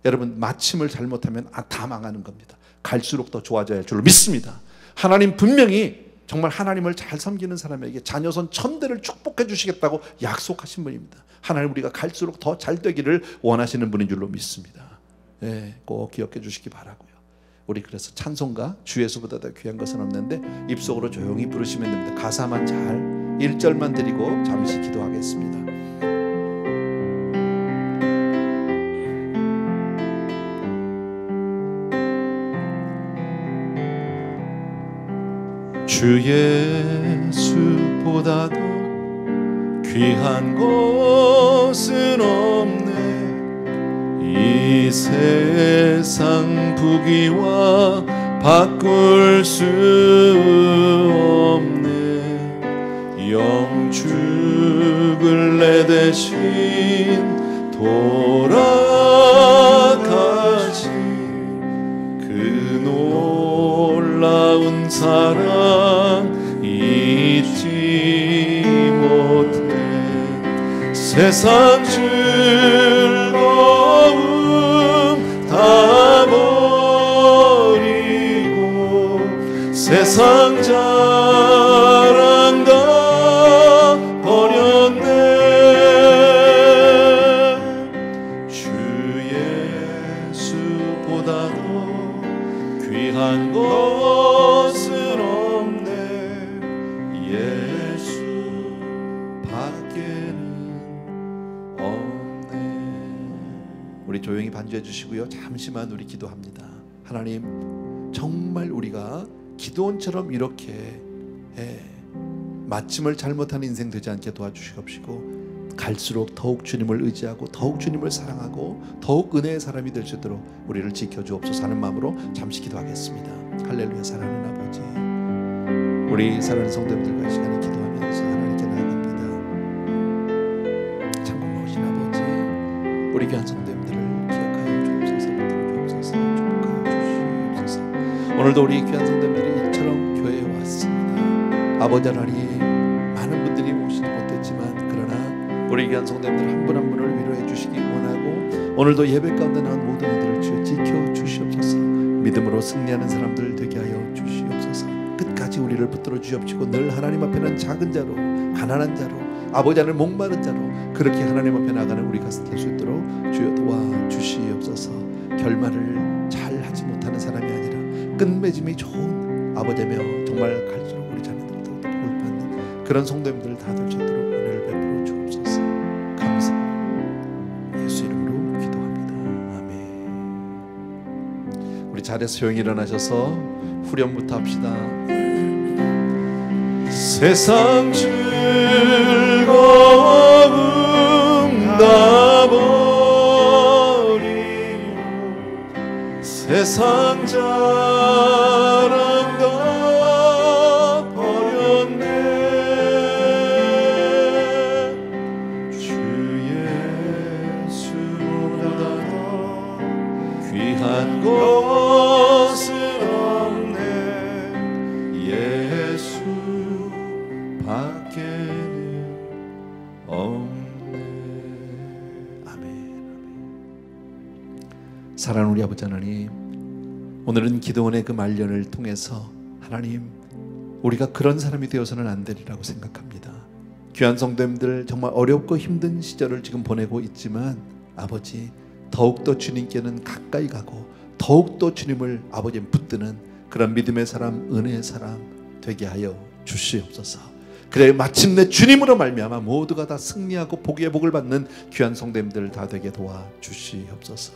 여러분, 마침을 잘못하면 다 망하는 겁니다. 갈수록 더 좋아져야 할 줄로 믿습니다. 하나님 분명히 정말 하나님을 잘 섬기는 사람에게 자녀손 1000대를 축복해 주시겠다고 약속하신 분입니다. 하나님, 우리가 갈수록 더 잘 되기를 원하시는 분인 줄로 믿습니다. 네, 꼭 기억해 주시기 바라고요. 우리 그래서 찬송가, 주 예수보다 더 귀한 것은 없는데 입속으로 조용히 부르시면 됩니다. 가사만 잘 1절만 드리고 잠시 기도하겠습니다. 주 예수보다도 귀한 것은 없네. 이 세상 부귀와 바꿀 수 없네. 영축을 내 대신 돌아가신 그 놀라운 사랑 잊지 못해. 세상 즐거움 다 버리고 세상 자랑 다 버렸네. 주 예수보다도 귀한 것은 없네. 예수 밖에는 없네. 우리 조용히 반주해 주시고요. 잠시만 우리 기도합니다. 하나님, 정말 우리가 기도원처럼 이렇게 마침을 잘못하는 인생 되지 않게 도와주시옵시고, 갈수록 더욱 주님을 의지하고 더욱 주님을 사랑하고 더욱 은혜의 사람이 될 수 있도록 우리를 지켜주옵소서 하는 마음으로 잠시 기도하겠습니다. 할렐루야. 사랑하는 아버지, 우리 사랑하는 성도님들과 이 시간에 기도하면서 하나님께 나아갑니다. 참고하신 아버지, 우리 귀한 성도님들을 기억하여 주옵소서, 붙들어 주옵소서, 축복하여 주시옵소서. 오늘도 우리 귀한 성도님들이 이처럼 교회에 왔습니다. 아버지 하나님, 많은 분들이 오시지 못했지만 그러나 우리 귀한 성도님들 한 분 한 분을 위로해 주시기 원하고, 오늘도 예배 가운데 나온 모든 이들을 주여 지켜 주시옵소서. 믿음으로 승리하는 사람들 되게 하여 주시옵소서. 끝까지 우리를 붙들어 주시옵시고, 늘 하나님 앞에는 작은 자로, 가난한 자로, 아버지 하늘 목마른 자로 그렇게 하나님 앞에 나가는 우리가 될 수 있도록 주여 도와 주시옵소서. 결말을 잘 하지 못하는 사람이 아니라 끝맺음이 좋은 아버지며 정말 갈수록 우리 자녀들을 더 복을 받는 그런 성도님들 다 될 수 있도록 은혜를 베풀어 주옵소서. 감사합니다. 예수 이름으로 기도합니다. 아멘. 우리 자리에서 조용히 일어나셔서 후렴부터 합시다. 세상 즐거움 다 버리고 세상 자랑 다 버렸네. 주 예수보다 더 귀한 것은 없네. 예수 밖에는 없네. 아멘. 사랑하는 우리 아버지 하나님, 오늘은 기도원의 그 말년을 통해서 하나님, 우리가 그런 사람이 되어서는 안 되리라고 생각합니다. 귀한 성도님들 정말 어렵고 힘든 시절을 지금 보내고 있지만 아버지, 더욱더 주님께는 가까이 가고 더욱더 주님을 아버지 붙드는 그런 믿음의 사람, 은혜의 사람 되게 하여 주시옵소서. 그래 마침내 주님으로 말미암아 모두가 다 승리하고 복의 복을 받는 귀한 성도님들 다 되게 도와 주시옵소서.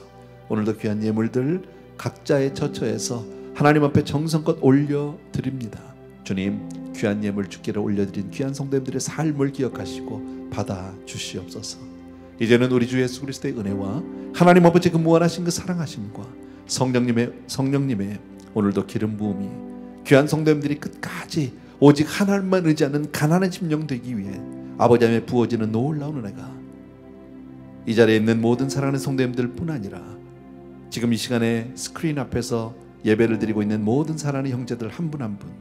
오늘도 귀한 예물들 각자의 처처에서 하나님 앞에 정성껏 올려드립니다. 주님, 귀한 예물 주께로 올려드린 귀한 성도님들의 삶을 기억하시고 받아 주시옵소서. 이제는 우리 주 예수 그리스도의 은혜와 하나님 아버지 그 무한하신 그 사랑하심과 성령님의 오늘도 기름 부음이 귀한 성도님들이 끝까지 오직 하나님만 의지하는 가난한 심령 되기 위해 아버지 안에 부어지는 놀라운 은혜가 이 자리에 있는 모든 사랑하는 성도님들 뿐 아니라 지금 이 시간에 스크린 앞에서 예배를 드리고 있는 모든 사랑하는 형제들 한 분 한 분,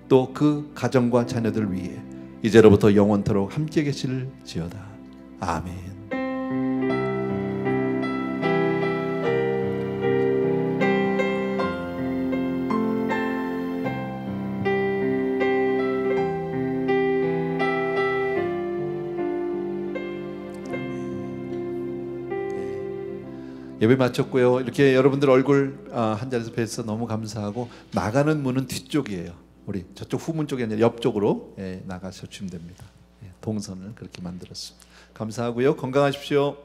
또 그 가정과 자녀들 위해 이제로부터 영원토록 함께 계실지어다. 아멘. 예배 마쳤고요. 이렇게 여러분들 얼굴 한 자리에서 뵈서 너무 감사하고, 나가는 문은 뒤쪽이에요. 우리 저쪽 후문 쪽이 아니라 옆쪽으로 나가셔 주시면 됩니다. 동선을 그렇게 만들었습니다. 감사하고요. 건강하십시오.